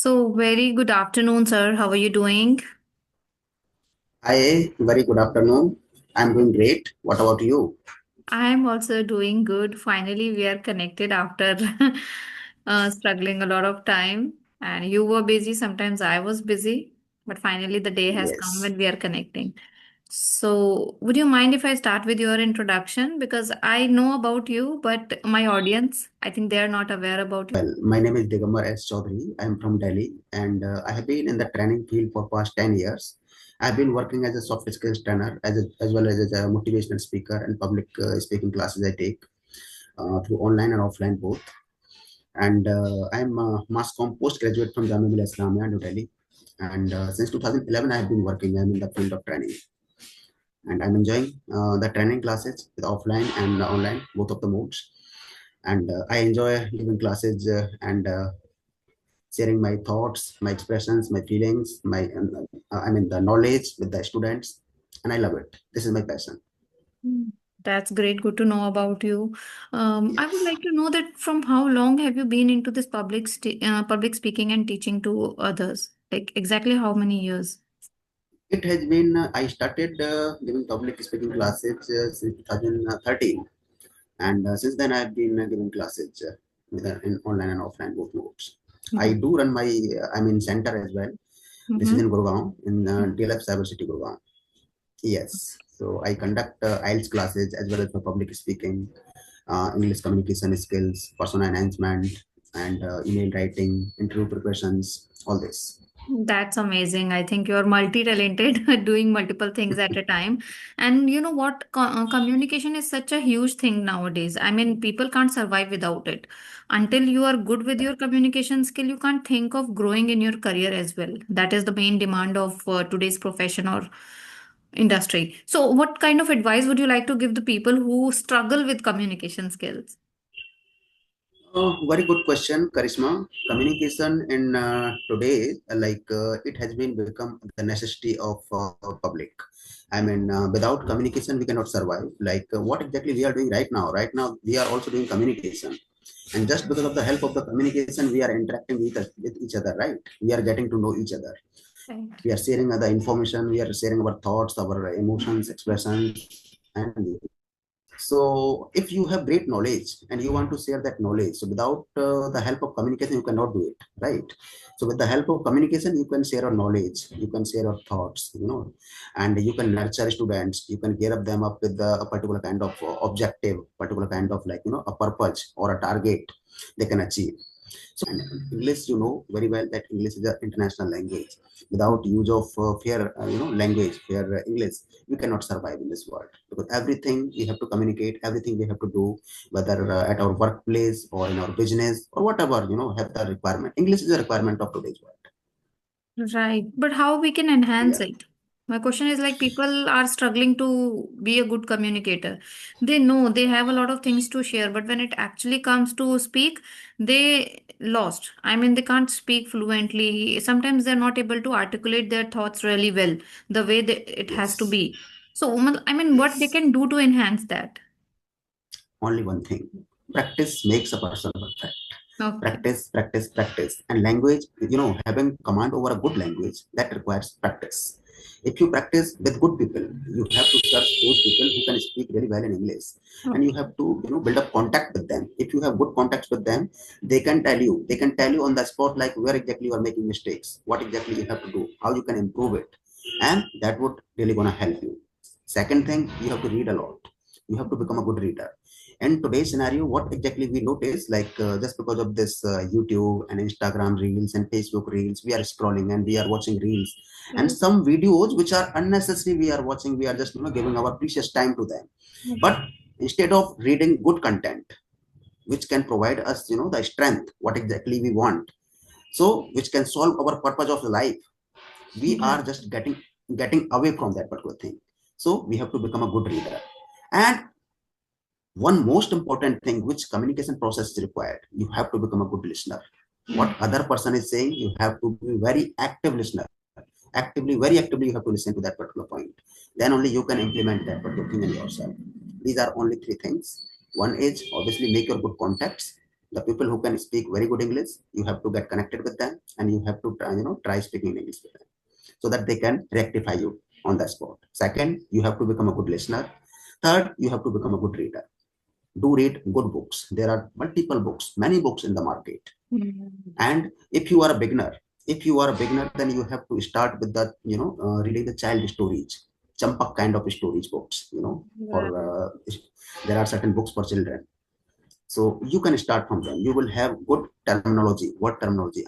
So, very good afternoon, sir. How are you doing? Hi, very good afternoon. I'm doing great. What about you? I'm also doing good. Finally, we are connected after struggling a lot of time. And you were busy, sometimes I was busy, but finally the day has come Yes. when we are connecting. So, would you mind if I start with your introduction? Because I know about you, but my audience, I think they are not aware about you. Well, my name is Digambar S. Chaudhary. I'm from Delhi and I have been in the training field for past 10 years. I've been working as a soft skills trainer as well as a motivational speaker and public speaking classes I take through online and offline both. And I'm a mass comm postgraduate from Jamia Millia Islamia, New Delhi. And since 2011, I've been working. I'm in the field of training. And I'm enjoying the training classes with offline and online, both of the modes. And I enjoy giving classes and sharing my thoughts, my expressions, my feelings, the knowledge with the students, and I love it. This is my passion. Mm. That's great. Good to know about you. I would Yes, like to know that from how long have you been into this public speaking and teaching to others? Like exactly how many years? it has been. I started giving public speaking classes since 2013, and since then I've been giving classes in online and offline both modes. I Mm-hmm. do run my center as well. This is Mm-hmm. in Gurgaon in DLF Cyber City Gurgaon. Yes. So I conduct IELTS classes as well as for public speaking, English communication skills, personal enhancement, and email writing, interview preparations, all this. That's amazing. I think you're multi-talented, doing multiple things at a time. And you know what? Communication is such a huge thing nowadays. I mean, people can't survive without it. Until you are good with your communication skill, you can't think of growing in your career as well. That is the main demand of today's profession or industry. So, what kind of advice would you like to give the people who struggle with communication skills? Very good question, Karishma. Communication in today, it has been become the necessity of public. Without communication, we cannot survive. What exactly we are doing right now? Right now, we are also doing communication, and just because of the help of the communication, we are interacting with each other. Right? We are getting to know each other. Right. We are sharing the information. We are sharing our thoughts, our emotions, expressions, and so if you have great knowledge and you want to share that knowledge, so without the help of communication, you cannot do it, right? So with the help of communication, you can share your knowledge, you can share your thoughts, and you can nurture students, you can gear up them up with a particular kind of objective, particular kind of a purpose or a target they can achieve. So and English, you know very well that English is an international language. Without use of fair, language, fair English, we cannot survive in this world because everything we have to communicate, everything we have to do, whether at our workplace or in our business or whatever, have the requirement. English is a requirement of today's world. Right. But how we can enhance Yeah. it? My question is like people are struggling to be a good communicator. They know they have a lot of things to share, but when it actually comes to speak, they lost. I mean, they can't speak fluently. Sometimes they're not able to articulate their thoughts really well, the way it has to Yes. be. So, I mean, what they Yes. can do to enhance that? Only one thing: practice makes a person perfect. Okay. Practice, and language, having command over a good language, that requires practice. If you practice with good people, you have to search those people who can speak very well in English, and you Okay. have to build up contact with them. If you have good contacts with them, they can tell you on the spot, like where exactly you are making mistakes, what exactly you have to do, how you can improve it, and that would really gonna help you. Second thing, you have to read a lot. You have to become a good reader. In today's scenario, what exactly we notice, just because of this YouTube and Instagram reels and Facebook reels, we are scrolling and we are watching reels, and Right. some videos which are unnecessary we are watching. We are just giving our precious time to them. But instead of reading good content which can provide us the strength what exactly we want, so which can solve our purpose of life, we are Right. just getting away from that particular thing. So we have to become a good reader. And one most important thing which communication process is required, you have to become a good listener. What other person is saying, you have to be very active listener. Very actively you have to listen to that particular point. Then only you can implement that particular thing in yourself. These are only three things. One is obviously make your good contacts. The people who can speak very good English, you have to get connected with them, and you have to try, try speaking English with them, so that they can rectify you on the spot. Second, you have to become a good listener. Third, you have to become a good reader. Do read good books. There are multiple books, many books in the market. Mm. And if you are a beginner, then you have to start with the, reading the child stories, champak kind of stories books, for Right. there are certain books for children. So you can start from them. You will have good terminology,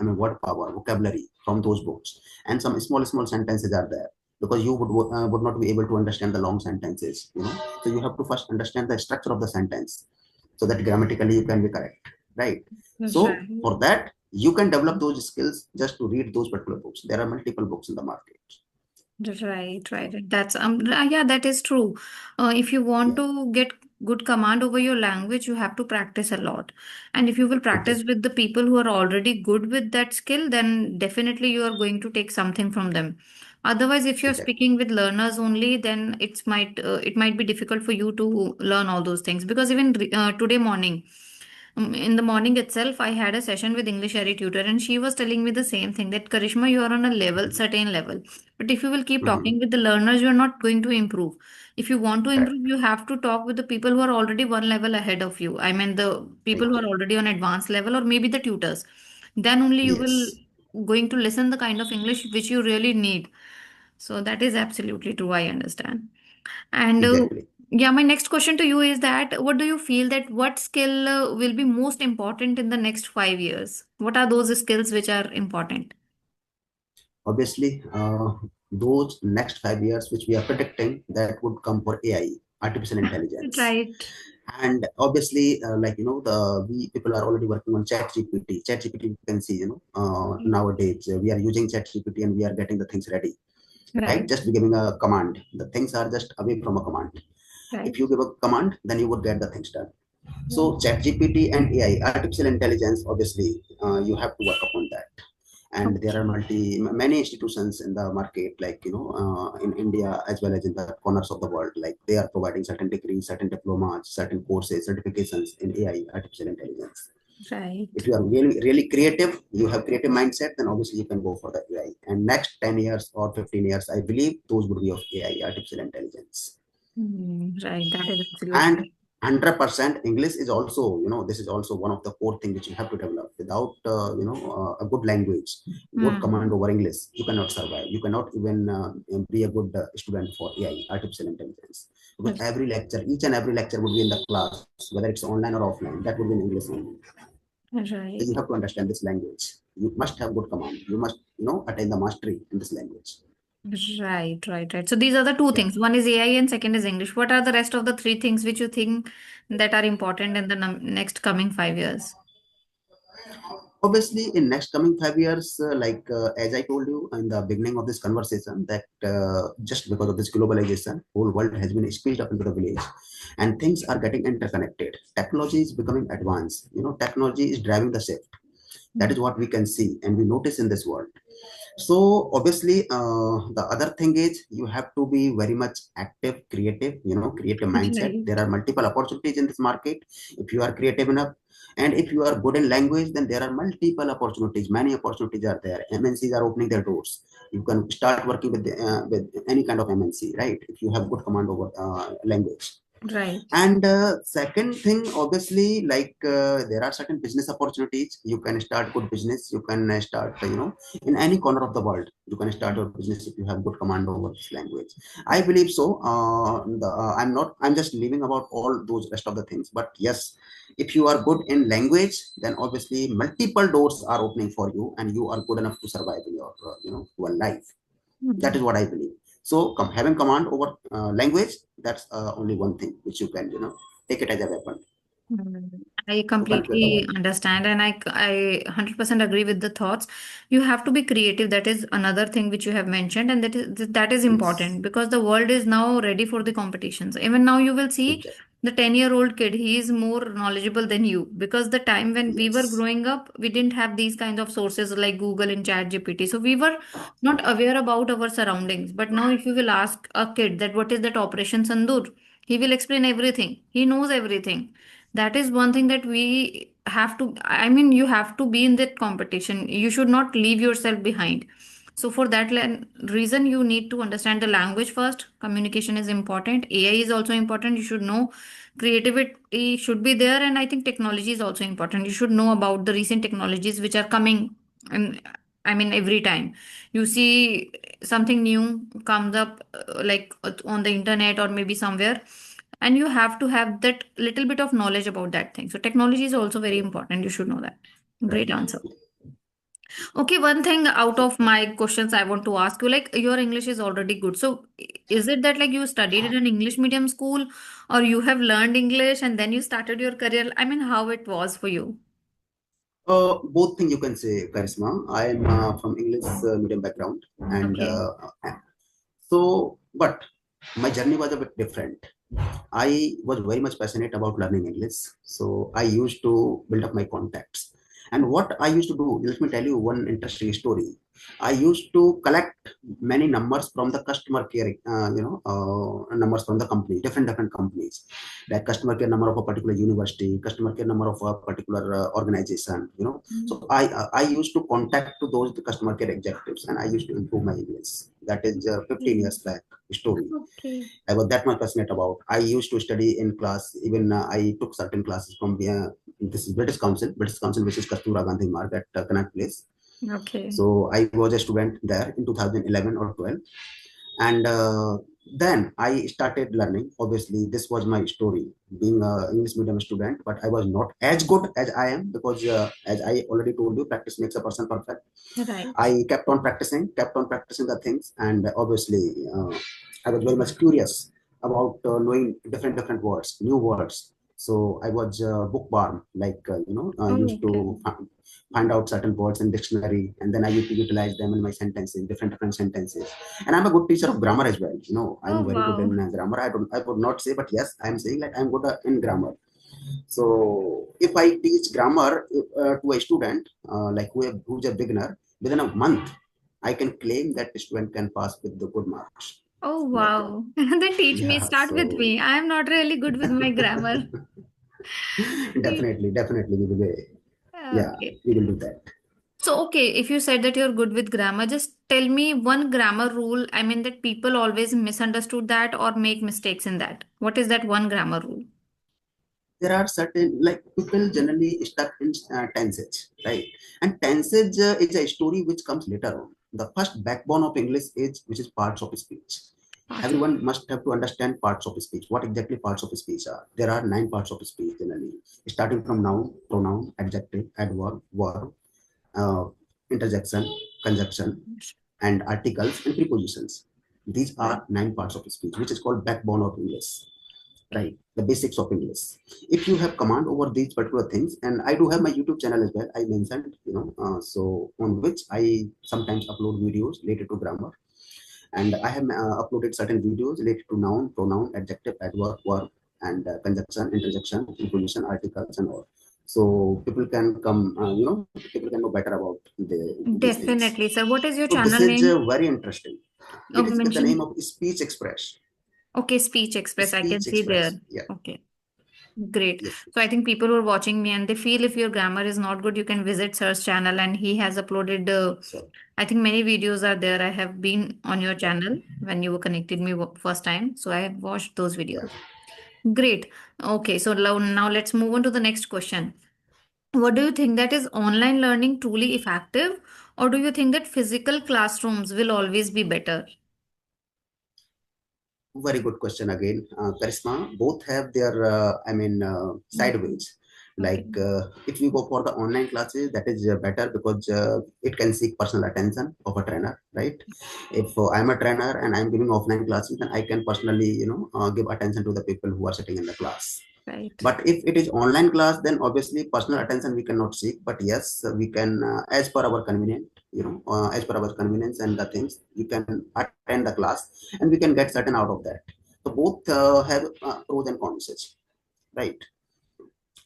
I mean word power, vocabulary from those books. And some small sentences are there, because you would not be able to understand the long sentences, So you have to first understand the structure of the sentence, so that grammatically you can be correct, right? So Right. for that, you can develop those skills just to read those particular books. There are multiple books in the market. Right. That's yeah, that is true. If you want Yeah, to get good command over your language, you have to practice a lot. And if you will practice exactly, with the people who are already good with that skill, then definitely you are going to take something from them. Otherwise, if you're exactly. speaking with learners only, then it might be difficult for you to learn all those things. Because even today morning, in the morning itself, I had a session with English Area tutor, and she was telling me the same thing that Karishma, you are on a level, certain level. But if you will keep Mhm. talking with the learners, you are not going to improve. If you want to Correct. improve, you have to talk with the people who are already one level ahead of you. I mean, the people who are Exactly. already on advanced level, or maybe the tutors. Then only you will Yes, going to listen the kind of English which you really need. So that is absolutely true. I understand. And exactly. yeah, my next question to you is that what do you feel that what skill will be most important in the next 5 years? What are those skills which are important? Obviously, those next 5 years, which we are predicting, that would come for AI, artificial intelligence. Right. And obviously, like, we people are already working on chat gpt. You can see, nowadays, we are using chat gpt and we are getting the things ready, right? Right. Just giving a command, the things are just away from a command. If Right. you give a command, then you would get the things done. Right. So chat gpt and AI, artificial intelligence, obviously, you have to work upon that. And there are Okay. many institutions in the market, like, in India as well as in the corners of the world, like they are providing certain degrees, certain diplomas, certain courses, certifications in AI, artificial intelligence. If Right. you are really creative, you have creative mindset, then obviously you can go for the AI. And next 10 years or 15 years, I believe those would be of AI, artificial intelligence. Right. That is And absolutely. 100% English is also, this is also one of the core things which you have to develop. Without a good language, good command Hmm. over English, you cannot survive. You cannot even be a good student for AI, artificial intelligence. Because every lecture, each and every lecture would be in the class, whether it's online or offline, that would be in English only. So you Right. have to understand this language. You must have good command. You must, attain the mastery in this language. Right. So these are the two Yeah. things. One is AI and second is English. What are the rest of the three things which you think that are important in the next coming 5 years? Obviously, in next coming 5 years, like, as I told you in the beginning of this conversation, that just because of this globalization, whole world has been squeezed up into the village, and things are getting interconnected. Technology is becoming advanced. Technology is driving the shift. That is what we can see and we notice in this world. So obviously, the other thing is you have to be very much active, creative, creative mindset. There Right. are multiple opportunities in this market. If you are creative enough, and if you are good in language, then there are multiple opportunities. Many opportunities are there. MNCs are opening their doors. You can start working with any kind of MNC, right? If you have good command over language. Right. And second thing, obviously, like, there are certain business opportunities. You can start good business. You can start, in any corner of the world. You can start your business if you have good command over this language. I believe so. I'm not. I'm just leaving about all those rest of the things. But yes, if you are good in language, then obviously multiple doors are opening for you, and you are good enough to survive in your, one life. That is Hmm. what I believe. So having command over language, that's only one thing which you can, take it as a weapon Mm, I to connect with the completely world. understand, and I 100% agree with the thoughts. You have to be creative. That is another thing which you have mentioned, and that is Yes, important because the world is now ready for the competitions. Even now, you will see exactly. the 10-year-old kid, he is more knowledgeable than you because the time when we were Yes, growing up, we didn't have these kinds of sources like Google and Chat GPT. So we were not aware about our surroundings. But now, if you will ask a kid that what is that Operation Sandur, he will explain everything. He knows everything. That is one thing that we have to, I mean, you have to be in that competition. You should not leave yourself behind. So for that reason, you need to understand the language first. Communication is important. AI is also important. You should know creativity should be there. And I think technology is also important. You should know about the recent technologies which are coming. And I mean, every time you see something new comes up, like on the internet or maybe somewhere, and you have to have that little bit of knowledge about that thing. So technology is also very important. You should know that. Great Right. answer. Okay, one thing out So of my questions I want to ask you, like your English is already good. So is it that like you studied in an English medium school, or you have learned English and then you started your career? I mean, how it was for you? both thing you can say, Charisma. I am from English medium background, and Okay. but my journey was a bit different. I was very much passionate about learning English. So I used to build up my contacts. And what I used to do, let me tell you one interesting story. I used to collect many numbers from the customer care, numbers from the company, different companies, like customer care number of a particular university, customer care number of a particular organization. Mm. So I used to contact to those customer care executives, and I used to improve my English. That is 15 Okay. years back story. Okay. I was that much passionate about. I used to study in class. Even I took certain classes from this is British Council, which is Kasturba Gandhi Marg at Connaught Place. Okay. So I was a student there in 2011 or 12, and then I started learning. Obviously, this was my story, being a English medium student, but I was not as good as I am because, as I already told you, practice makes a person perfect. Right. I kept on practicing the things, and obviously, I was very much curious about knowing different words, new words. So I was bookworm, like Oh, used okay. to find out certain words in dictionary, and then I used to utilize them in my sentences, different sentences. And I'm a good teacher of grammar as well. I'm Oh, very good wow. in grammar. I would not say, but yes, I'm saying that I'm good in grammar. So if I teach grammar to a student who's a beginner, within a month, I can claim that the student can pass with the good marks Oh, in the exam. wow. Then teach me, Yeah, start with so me. I am not really good with my grammar. definitely we will be, yeah, Okay. we will do that. So, okay, if you said that you're good with grammar, just tell me one grammar rule. I mean, that people always misunderstood that or make mistakes in that. What is that one grammar rule? There are certain, like, people generally stuck in tenses, right? And tenses is a story which comes later on. The first backbone of English is which is parts of speech. Parts of. Everyone must have to understand parts of speech. What exactly parts of speech are? There are 9 parts of speech generally, starting from noun, pronoun, adjective, adverb, verb, uh, interjection, conjunction, and articles and prepositions. These Right. are 9 parts of speech, which is called backbone of English, Okay. right? The basics of English. If you have command over these particular things, and I do have my YouTube channel as well, I mentioned, so on which I sometimes upload videos related to grammar, and I have uploaded certain videos related to noun, pronoun, adjective, adverb, verb, and conjunction, interjection, preposition, articles, and all. So people can come, people can know better about these things. Definitely, sir. What is your So this channel is name? very interesting. Oh, It is the name mention. of Speech Express. Okay, Speech Express. I can Speech see there. Express. Yeah. Okay. Great. Yes, So I please. think people who are watching me and they feel if your grammar is not good, you can visit Sir's channel and he has uploaded, So I think many videos are there. I have been on your yeah, channel when you connected me first time. So I have watched those yeah. videos. Great. Okay. So now let's move on to the next question. What do you think, that is online learning truly effective, or do you think that physical classrooms will always be better? Very good question again, Karisma. Both have their, Okay. sideways. Okay. Like if you go for the online classes, that is better because it can seek personal attention of a trainer, right? If I'm a trainer and I'm giving offline classes, then I can personally, give attention to the people who are sitting in the class. Right. But if it is online class, then obviously personal attention we cannot seek. But yes, we can, as per our convenience, as per our convenience and the things, we can attend the class and we can get certain out of that. So both have pros and cons, right?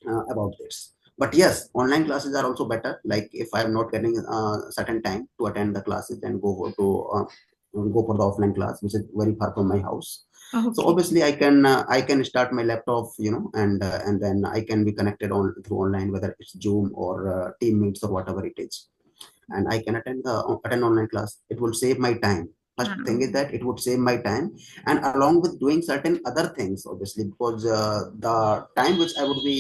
About this. But yes, online classes are also better. Like if I'm not getting certain time to attend the classes, then go for the offline class, which is very far from my house. So Okay. obviously I can start my laptop, and then I can be connected on through online, whether it's Zoom or Team Meets or whatever it is, and I can attend online class. It will save my time. First thing is Mm. that it would save my time, and along with doing certain other things, obviously, because the time which I would be,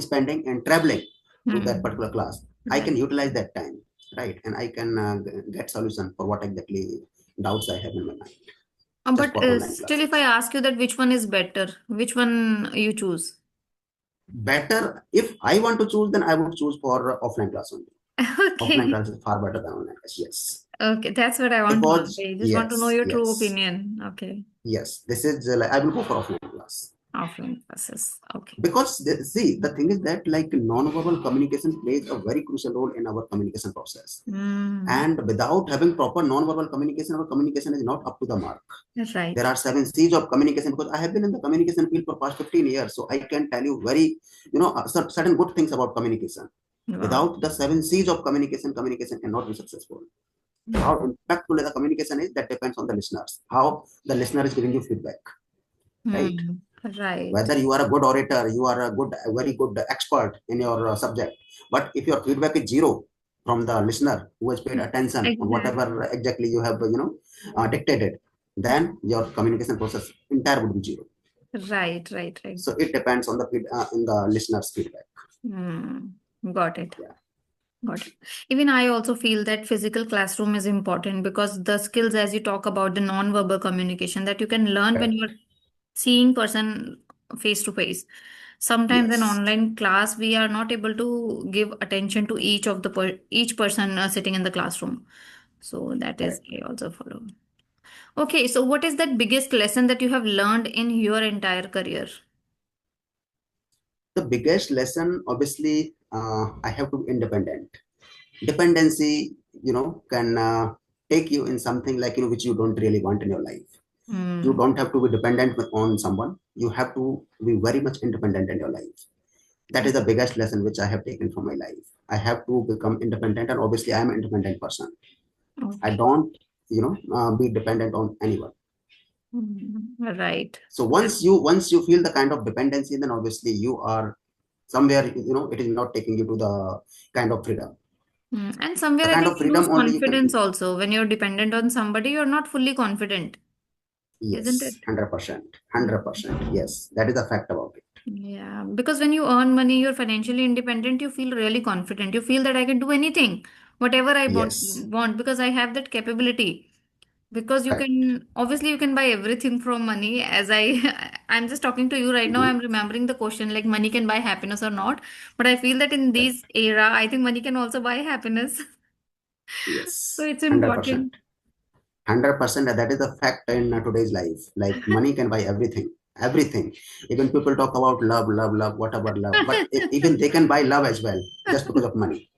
spending and traveling to that Mm. particular class, I Right. can utilize that time, right? And I can get solution for what exactly doubts I have in my mind just But for online still, if I classes. ask you that which one is better, which one you choose? Better, if I want to choose, then I would choose for offline class only. Offline Okay. class is far better than online class. Yes, Okay, that's what I want to know. because I just want to know yes, your true yes, opinion. Okay. yes. This is like I will go for offline class. Offline classes. Okay. Because see, the thing is that like non-verbal communication plays a very crucial role in our communication process, Mm. and without having proper non-verbal communication, our communication is not up to the mark. There Right. are seven C's of communication, because I have been in the communication field for past 15 years, so I can tell you very, certain good things about communication. Wow. Without the seven C's of communication, communication cannot be successful. How impactful the communication is, that depends on the listeners, how the listener is giving you feedback, right? Hmm. Right. Whether you are a good orator, you are a very good expert in your subject, but if your feedback is zero from the listener who has paid attention on whatever Exactly. exactly you have dictated, then your communication process entire would be zero. Right, right, right. So it depends on the in the listener's feedback. Hmm. Got it. Yeah, Got it. Even I also feel that physical classroom is important because the skills, as you talk about the non-verbal communication that you can learn when correct. you're seeing person face to face. Sometimes in Yes, online class, we are not able to give attention to each of the each person sitting in the classroom. So that is correct. I also follow. Okay, so what is that biggest lesson that you have learned in your entire career? The biggest lesson, obviously, I have to be independent. Dependency, can take you in something like, which you don't really want in your life. You Hmm. don't have to be dependent on someone. You have to be very much independent in your life. That is the biggest lesson which I have taken from my life. I have to become independent, and obviously I am an independent person. I Okay. don't, be dependent on anyone. Right. So That, once you feel the kind of dependency, then obviously you are somewhere, it is not taking you to the kind of freedom. And somewhere The I kind think of you lose freedom only you can. confidence also when you're dependent on somebody, you're not fully confident, isn't Yes, it? 100%, Mm. 100%. Yes, that is the fact about it. Yeah, because when you earn money, you're financially independent, you feel really confident. You feel that I can do anything, whatever I Yes, want because I have that capability. Because you correct. can obviously you can buy everything from money. As I'm just talking to you right now, I'm Mhm. remembering the question like money can buy happiness or not. But I feel that in this Correct. era, I think money can also buy happiness. So Yes, it's 100%. important. 100%. That is the fact in today's life. Like money can buy everything. Everything. Even people talk about love, love, love, whatever love. But even they can buy love as well just because of money.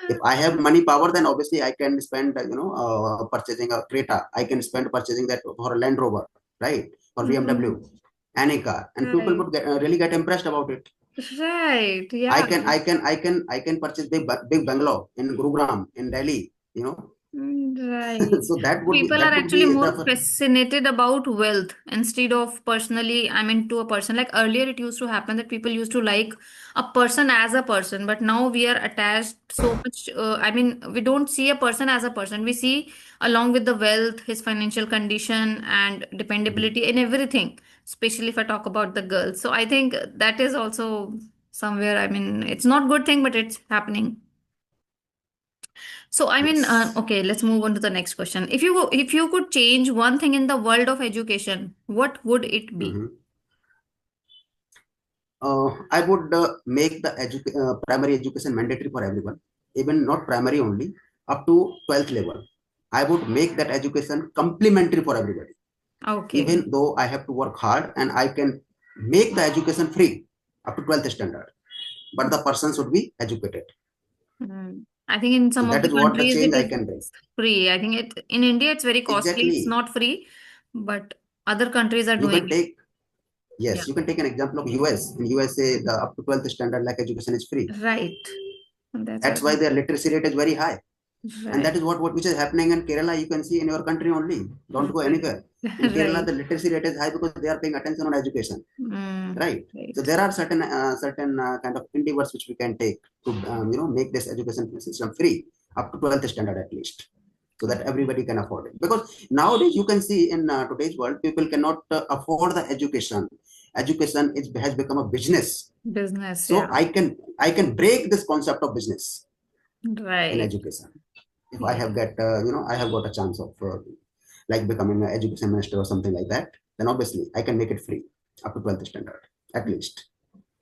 If I have money power, then obviously I can spend, purchasing a Creta. I can spend purchasing that for a Land Rover, right? For Mm, BMW, any car, and people right. would really get impressed about it. Right. I Yeah. can, I can, I can, I can purchase big bungalow in Gurugram, in Delhi. Right. So People are that would actually be more the fascinated about wealth instead of personally, I mean, to a person. Like earlier, it used to happen that people used to like a person as a person, but now we are attached so much. I mean, we don't see a person as a person. We see along with the wealth, his financial condition, and dependability and everything, especially if I talk about the girls. So I think that is also somewhere, I mean, it's not good thing, but it's happening. So I mean, yes. okay, let's move on to the next question. If you could change one thing in the world of education, what would it be? Mhm. I would make the primary education mandatory for everyone, even not primary only, up to 12th level. I would make that education complementary for everybody, Okay. even though I have to work hard, and I can make the education free up to 12th standard. But the person should be educated. I think in So some of that the is what the countries change it I is can bring. free. I think it in India it's very costly. It's Exactly. not free, but other countries are You doing can it. take, Yeah. yes, you can take an example of US. In USA, the up to 12th standard like education is free. Right. That's That's what. why their literacy rate is very high. And that Right. is what which is happening in Kerala. You can see in your country only. Don't go Right. anywhere. In Kerala, Right. the literacy rate is high because they are paying attention on education, Mm, right? So right. there are certain kind of endeavors which we can take to make this education system free up to 12th standard at least, so that everybody can afford it. Because nowadays you can see in today's world, people cannot afford the education. Education has become a business. Business, So yeah. I can break this concept of business in Right. education if I Yeah. have got I have got a chance of like becoming an education minister or something like that, then obviously I can make it free up to 12th standard at least.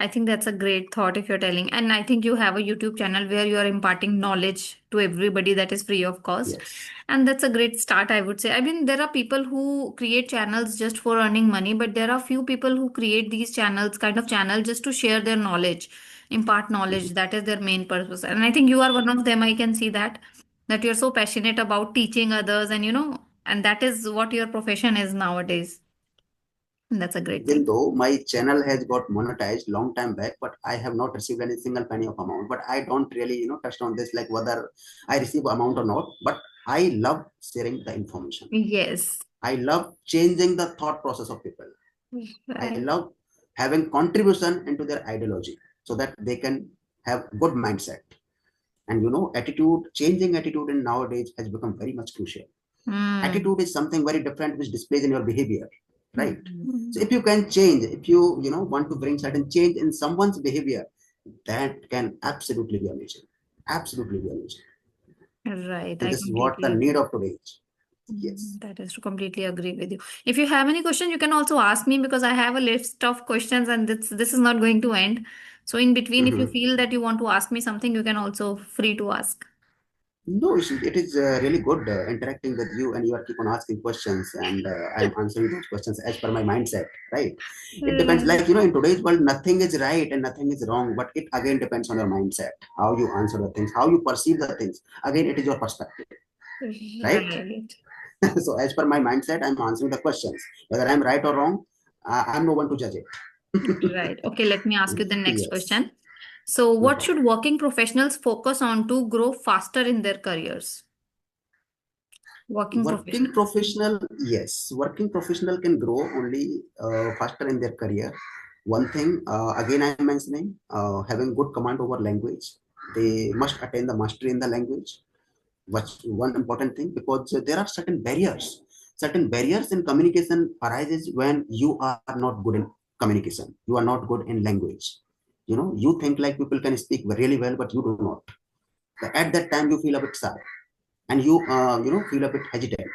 I think that's a great thought if you're telling. And I think you have a YouTube channel where you are imparting knowledge to everybody that is free of cost. Yes. And that's a great start, I would say. I mean, there are people who create channels just for earning money, but there are few people who create these channels, kind of channel, just to share their knowledge, impart knowledge. Mhm. That is their main purpose. And I think you are one of them. I can see that you're so passionate about teaching others, and and that is what your profession is nowadays. And that's a great Even thing. though my channel has got monetized long time back, but I have not received any single penny of amount. But I don't really touch on this, like whether I receive amount or not. But I love sharing the information. Yes. I love changing the thought process of people. I Right. love having contribution into their ideology so that they can have good mindset. And attitude, changing attitude in nowadays has become very much crucial. Hmm. Attitude is something very different which displays in your behavior, right? Mhm. So if you can change, if you want to bring certain change in someone's behavior, that can absolutely be amazing. Absolutely be amazing. Right, And I this is what the completely need agree. of today is. Yes. That is to completely agree with you. If you have any question, you can also ask me because I have a list of questions and this is not going to end. So in between, if you Mhm. feel that you want to ask me something, you can also free to ask. No, it is really good interacting with you, and you are keep on asking questions, and I'm answering those questions as per my mindset, right? It depends, Right. like in today's world, nothing is right and nothing is wrong, but it again depends on your mindset, how you answer the things, how you perceive the things. Again, it is your perspective, right? Right. So, as per my mindset, I'm answering the questions. Whether I'm right or wrong, I'm no one to judge Right. Okay, let me ask it. you the next Yes, question. So, no what problem. should working professionals focus on to grow faster in their careers? Working Working professionals. professional, yes, working professional can grow only faster in their career. One thing, again, I'm mentioning having good command over language. They must attain the mastery in the language. What's one important thing, because there are certain barriers. Certain barriers in communication arises when you are not good in communication. You are not good in language. You think like people can speak really well, but you do not. At that time, you feel a bit sad, and you feel a bit hesitant,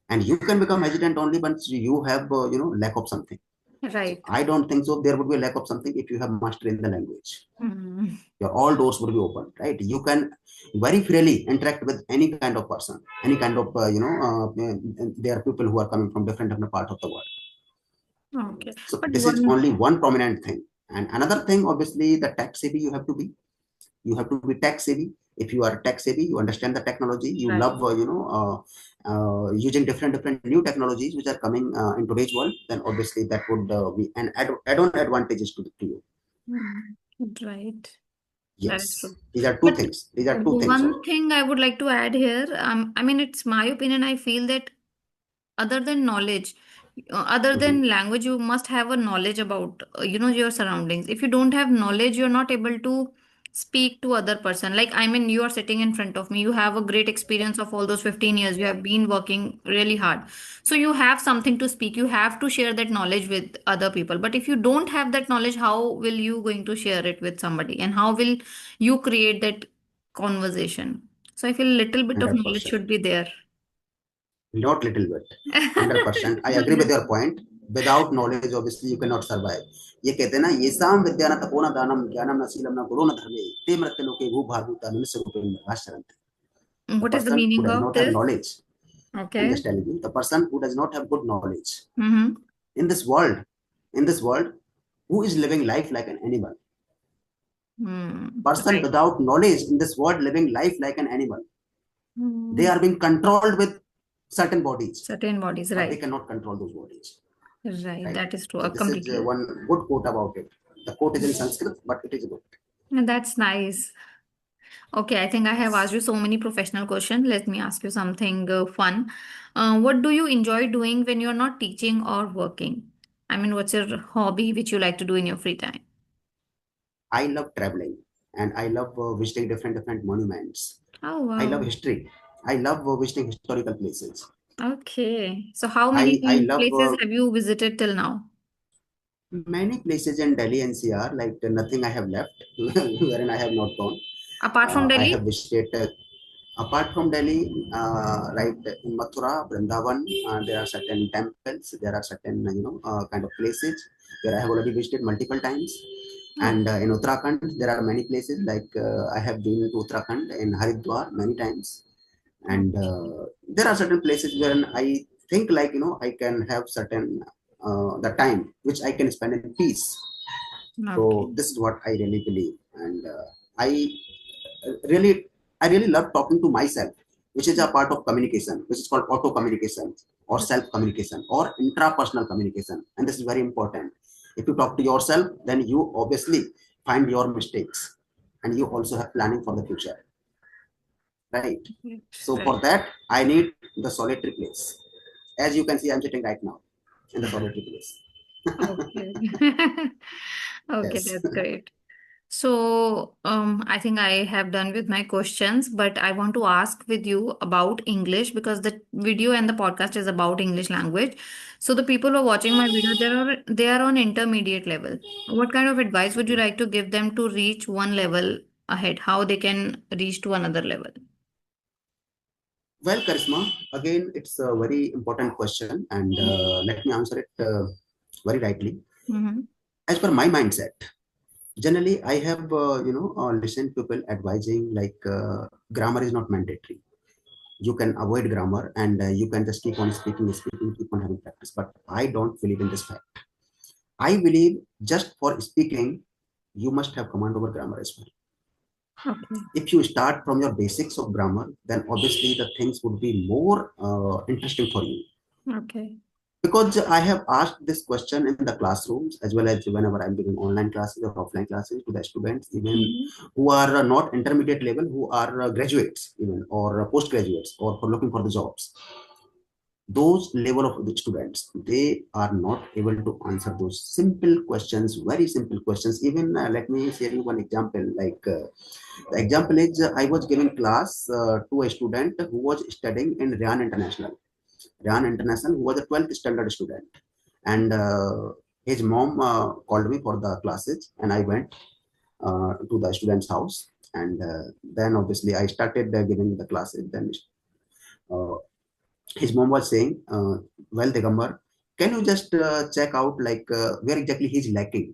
and you can become hesitant only once you have lack of something. So Right. I don't think so there would be a lack of something if you have mastery in the language. Mm. Your all doors would be open, right? You can very freely interact with any kind of person, any kind of there are people who are coming from different parts of the world. Okay. So But this is one. only one prominent thing. And another thing, obviously, the tech savvy you have to be. You have to be tech savvy. If you are tech savvy, you understand the technology, you Right. love using different new technologies which are coming in today's world, then obviously that would be an add-on advantages to you. Mm. Right. That is Yes, true. these are two But things. These are two things one only. thing I would like to add here, I mean, it's my opinion. I feel that other than knowledge, other Mhm. than language, you must have a knowledge about, your surroundings. If you don't have knowledge, you're not able to speak to other person. Like, I mean, you are sitting in front of me. You have a great experience of all those 15 years. You have been working really hard. So you have something to speak. You have to share that knowledge with other people. But if you don't have that knowledge, how will you going to share it with somebody? And how will you create that conversation? So I feel a little bit of knowledge 100%. should be there. Not little bit. 100%. I agree with your point. Without knowledge, obviously, you cannot survive. ये कहते हैं ना, ये साम विद्या न तपोन दानम ज्ञानम न शीलम न गुरो न धर्मे ते मृत्य लोके भू भागुता मनुष्य रूपेण भाषरन्ते. The What is the person who meaning does of not have this? knowledge, I'm Okay. just telling you, the person who does not have good knowledge Mm-hmm. in this world, in this world, who is living life like an animal? Person Right. without knowledge in this world living life like an animal. They Mm. are being controlled with certain bodies, Certain bodies, but they right. cannot control those bodies, Right. right? That is true. So I this is completely. one good quote about it. The quote is in Sanskrit, but it is good. That's nice. Okay, I think I have asked you so many professional questions. Let me ask you something fun. What do you enjoy doing when you're not teaching or working? I mean, what's your hobby which you like to do in your free time? I love traveling and I love visiting different monuments. Oh, I wow. love history. I love visiting historical places. Okay. So, how many I love places have you visited till now? many places in Delhi NCR, like nothing I have left, wherein I have not gone. Apart from I have Delhi? visited, apart from Delhi, right in Mathura, Vrindavan, there are certain temples, there are certain, kind of places where I have already visited multiple times. Oh, And in Uttarakhand, there are many places like I have been to Uttarakhand in Haridwar many times. And okay. there are certain places where I think like, I can have certain, the time which I can spend in peace. Okay. So this is what I really believe. And I really, I really love talking to myself, which is a part of communication, which is called auto communication or self communication or intrapersonal communication. And this is very important. If you talk to yourself, then you obviously find your mistakes and you also have planning for the future, right? Right. So for Right. that, I need the solitary place. As you can see, I'm sitting right now in the solitary place. Okay. Okay, Yes. that's great. So, I think I have done with my questions, but I want to ask with you about English because the video and the podcast is about English language. So the people who are watching my video, they are on intermediate level. What kind of advice would you like to give them to reach one level ahead? How they can reach to another level? Well, Karisma, again, it's a very important question, and let me answer it very rightly. Mm-hmm. As per my mindset, generally, I have listened people advising like grammar is not mandatory. You can avoid grammar, and you can just keep on speaking, keep on having practice. But I don't believe in this fact. I believe just for speaking, you must have command over grammar as well. Okay. If you start from your basics of grammar, then obviously the things would be more interesting for you. Okay. Because I have asked this question in the classrooms as well as whenever I'm giving online classes or offline classes to the students, even Mm-hmm. who are not intermediate level, who are graduates, even or postgraduates, or for looking for the jobs. Those level of the students, they are not able to answer those simple questions, very simple questions. Even let me share you one example. Like the example is, I was giving class to a student who was studying in Ryan International. Ryan International, who was a 12th standard student. And his mom called me for the classes, and I went to the student's house. And then obviously I started giving the classes. Then uh, his mom was saying, well, Digambar, can you just check out like where exactly he's lacking?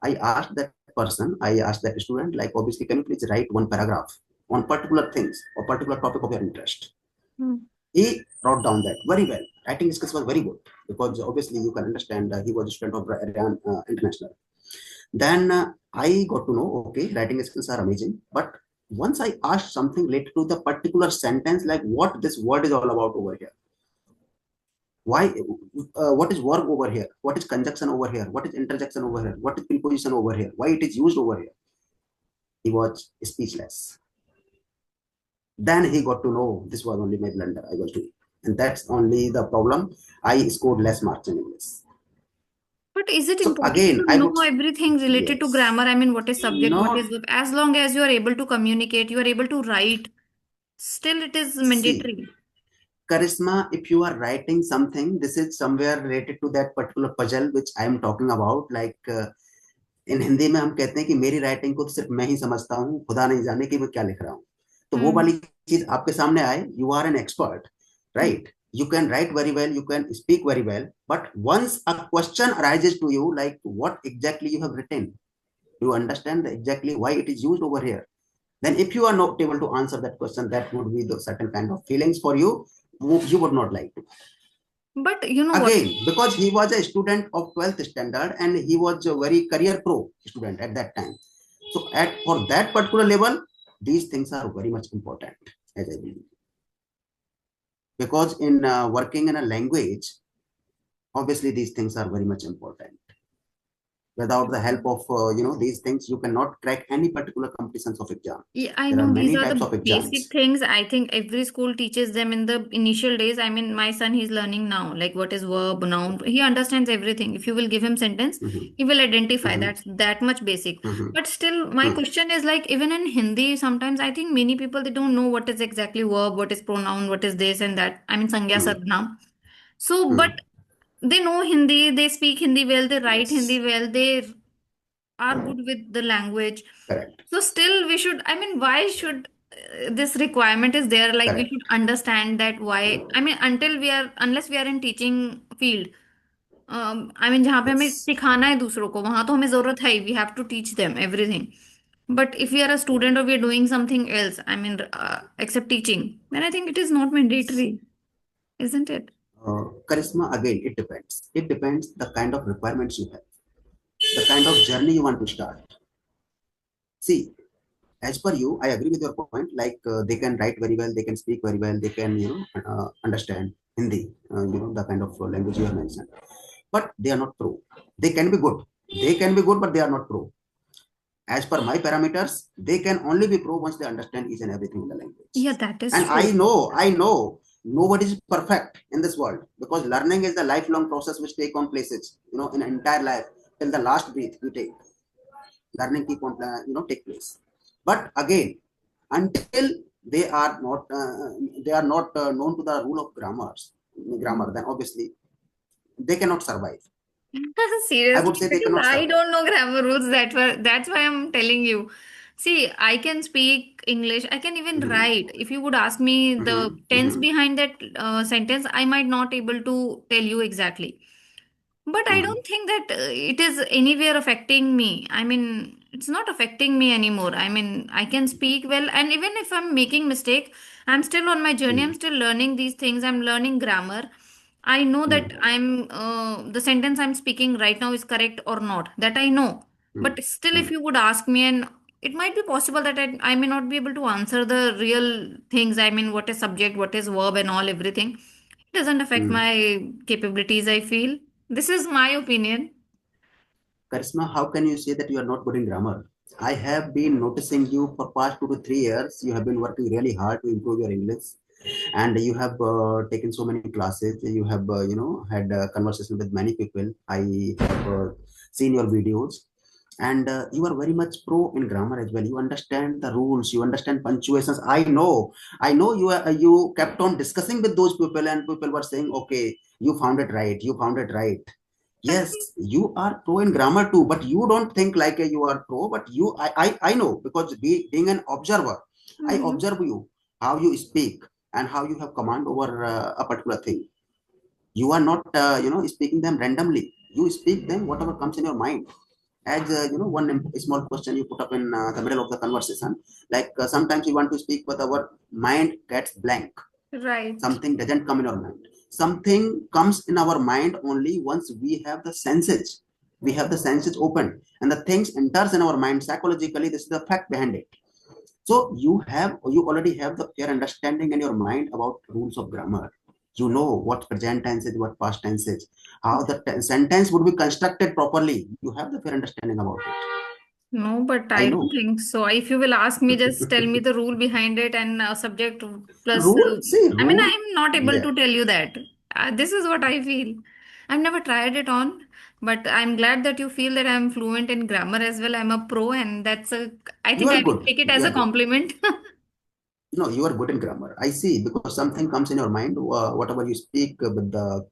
I asked that person, I asked that student, like, obviously, can you please write one paragraph on particular things or particular topic of your interest? He wrote down that very well. Writing skills was very good because obviously you can understand he was a student of Iran International. Then I got to know, okay, writing skills are amazing. But once I asked something related to the particular sentence, like what this word is all about over here, why, what is verb over here, what is conjunction over here, what is interjection over here, what is preposition over here, why it is used over here, he was speechless. Then he got to know this was only my blunder I was doing. And that's only the problem. I scored less marks in English. But is it So important again, to I know would, everything related to yes, grammar? I mean, what is subject, what is not verb? As long as you are able to communicate, you are able to write, still it is see, mandatory. charisma, if you are writing something, this is somewhere related to that particular puzzle which I am talking about. Like इन हिंदी में हम कहते हैं कि मेरी writing को तो सिर्फ मैं ही समझता हूँ, खुदा नहीं जाने कि मैं क्या लिख रहा हूँ. तो वो वाली Hmm. चीज आपके सामने आए, you are an expert, right? You can write very well, you can speak very well, but once a question arises to you, like what exactly you have written, you understand exactly why it is used over here. Then if you are not able to answer that question, that would be the certain kind of feelings for you, you would not like to. But you know what? Again, because he was a student of 12th standard and he was a very career pro student at that time. So at for that particular level, these things are very much important, as I believe. Because in working in a language, obviously these things are very much important. Without the help of these things, you cannot crack any particular competitions of exam. Yeah, I There are know these many are types the of basic exams. things. I think every school teaches them in the initial days. I mean, my son, he's learning now, like what is verb, noun. He understands everything. If you will give him sentence, Mhm, he will identify. mhm, That's that much basic. mhm, But still, my mhm, question is like, even in Hindi, sometimes I think many people, they don't know what is exactly verb, what is pronoun, what is this and that. I mean, Sangya mhm, Sarvanaam. So, but mhm. they know Hindi, they speak Hindi well, they write Hindi Yes, well, they are good with the language. correct, So still we should, I mean, why should this requirement is there? Like we should correct. understand that why, I mean, until we are, unless we are in teaching field, I mean, जहाँ पे हमें Yes. सिखाना है दूसरों को वहां तो हमें जरूरत है, we have to teach them everything. But if we are a student or we are doing something else, I mean, except teaching, then I think it is not mandatory, isn't it? Charisma, again, it depends. It depends the kind of requirements you have, the kind of journey you want to start. See, as per you, I agree with your point. Like they can write very well, they can speak very well, they can understand Hindi, the kind of language you have mentioned. But they are not pro. They can be good. They can be good, but they are not pro. As per my parameters, they can only be pro once they understand each and everything in the language. Yeah, that is And true. I know, nobody is perfect in this world because learning is the lifelong process which take on places, in entire life till the last breath you take. Learning keep on, take place. But again, until they are not known to the rule of grammar, then obviously they cannot survive. I would Seriously, say they because cannot I survive. don't know grammar rules that's why I'm telling you. See, I can speak English, I can even Mhm, write. If you would ask me the mhm, tense mhm, behind that sentence, I might not able to tell you exactly. But I mhm, don't think that it is anywhere affecting me. I mean, it's not affecting me anymore. I mean, I can speak well, and even if I'm making mistake, I'm still on my journey. I'm mhm, still learning these things. I'm learning grammar. I know that mhm, I'm the sentence I'm speaking right now is correct or not. That I know. mhm, But still, if mhm, you would ask me, and it might be possible that I may not be able to answer the real things. I mean, what is subject, what is verb, and all everything. It doesn't affect mhm. my capabilities, I feel. This is my opinion. Karisma, how can you say that you are not good in grammar? I have been noticing you for past 2 to 3 years. You have been working really hard to improve your English, and you have taken so many classes. You have, had a conversation with many people. I have seen your videos, and you are very much pro in grammar as well. You understand the rules. You understand punctuations. I know. You kept on discussing with those people, and people were saying, "Okay, you found it right. You found it right." Yes, Actually, you are pro in grammar too, but you don't think like you are pro. But I know because being an observer, I mhm. observe you how you speak and how you have command over a particular thing. You are not speaking them randomly. You speak them whatever comes in your mind. As one small question you put up in the middle of the conversation, like sometimes we want to speak, but our mind gets blank. Right. Something doesn't come in our mind. Something comes in our mind only once we have the senses open, and the things enters in our mind psychologically. This is the fact behind it. So you already have the clear understanding in your mind about rules of grammar. You know what present tense is, what past tense is, how the sentence would be constructed properly. You have the fair understanding about it. No, but I I don't know. think so. If you will ask me, just tell me the rule behind it and subject plus. Rule, see, I mean, rule. I'm not able Yeah, to tell you that. This is what I feel. I've never tried it on, but I'm glad that you feel that I'm fluent in grammar as well. I'm a pro, and that's a. I you think I are will good. take it You as are a good. compliment. No, you are good in grammar. I see, because something comes in your mind, whatever you speak with the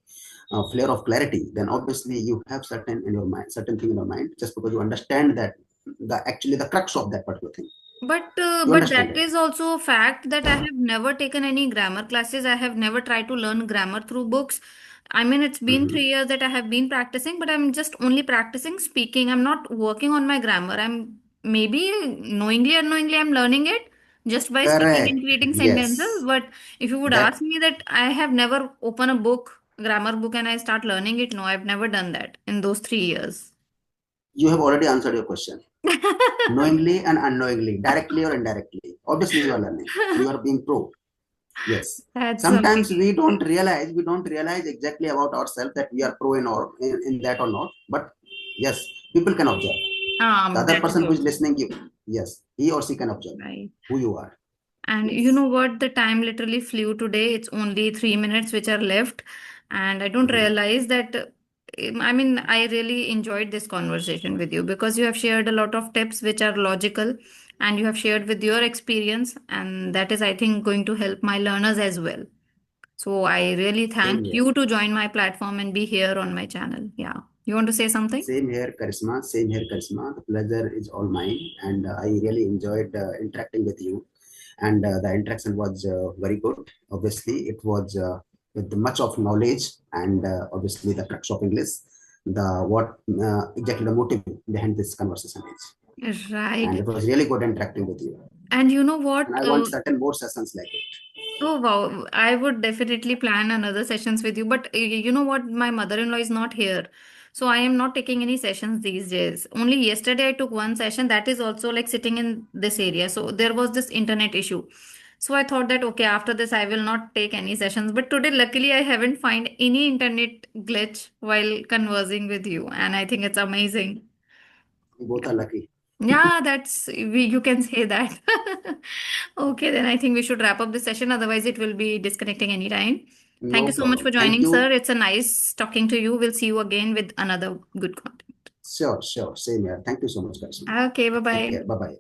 flair of clarity, then obviously you have certain in your mind, certain thing in your mind, just because you understand that the crux of that particular thing. You But understand that it. is also a fact that I have never taken any grammar classes. I have never tried to learn grammar through books. I mean, it's been Mhm. 3 years that I have been practicing, but I'm just only practicing speaking. I'm not working on my grammar. I'm maybe knowingly or unknowingly I'm learning it just by speaking and Correct. creating sentences. Yes. But if you would That ask me that I have never opened a book, grammar book, and I start learning it, no, I've never done that in those 3 years. you have already answered your question. Knowingly and unknowingly, directly or indirectly. Obviously, you are learning. You are being pro. Yes. That's Sometimes amazing. we don't realize exactly about ourselves that we are pro in or in that or not. But yes, People can observe. The other That is person who is also listening, you, yes, he or she can observe right. who you are. And you Yes. know what? The time literally flew today. It's only 3 minutes which are left. And I don't Mhm. realize that. I mean, I really enjoyed this conversation with you because you have shared a lot of tips which are logical and you have shared with your experience. And that is, I think, going to help my learners as well. So I really Same thank here. you to join my platform and be here on my channel. Yeah. You want to say something? Same here, Charisma. Same here, Charisma. The pleasure is all mine, and I really enjoyed interacting with you. And the interaction was very good. Obviously, it was with much of knowledge, and obviously the crux of English, the what exactly the motive behind this conversation is. And Right. it was really good interacting with you. And you know And what? I want certain more sessions like it. Oh wow, I would definitely plan another sessions with you. But you know what? My mother-in-law is not here. So I am not taking any sessions these days. Only yesterday I took one session that is also like sitting in this area. So there was this internet issue. So I thought that okay, after this I will not take any sessions. But today luckily I haven't find any internet glitch while conversing with you. And I think it's amazing. We both are lucky. Yeah, you can say that. Okay, then I think we should wrap up the session. Otherwise, it will be disconnecting anytime. Thank you No so much for problem. Thank joining, sir. you. It's a nice talking to you. We'll see you again with another good content. Sure, sure. Same here. Thank you so much, Charisma. Okay, bye Take care. bye. Bye bye.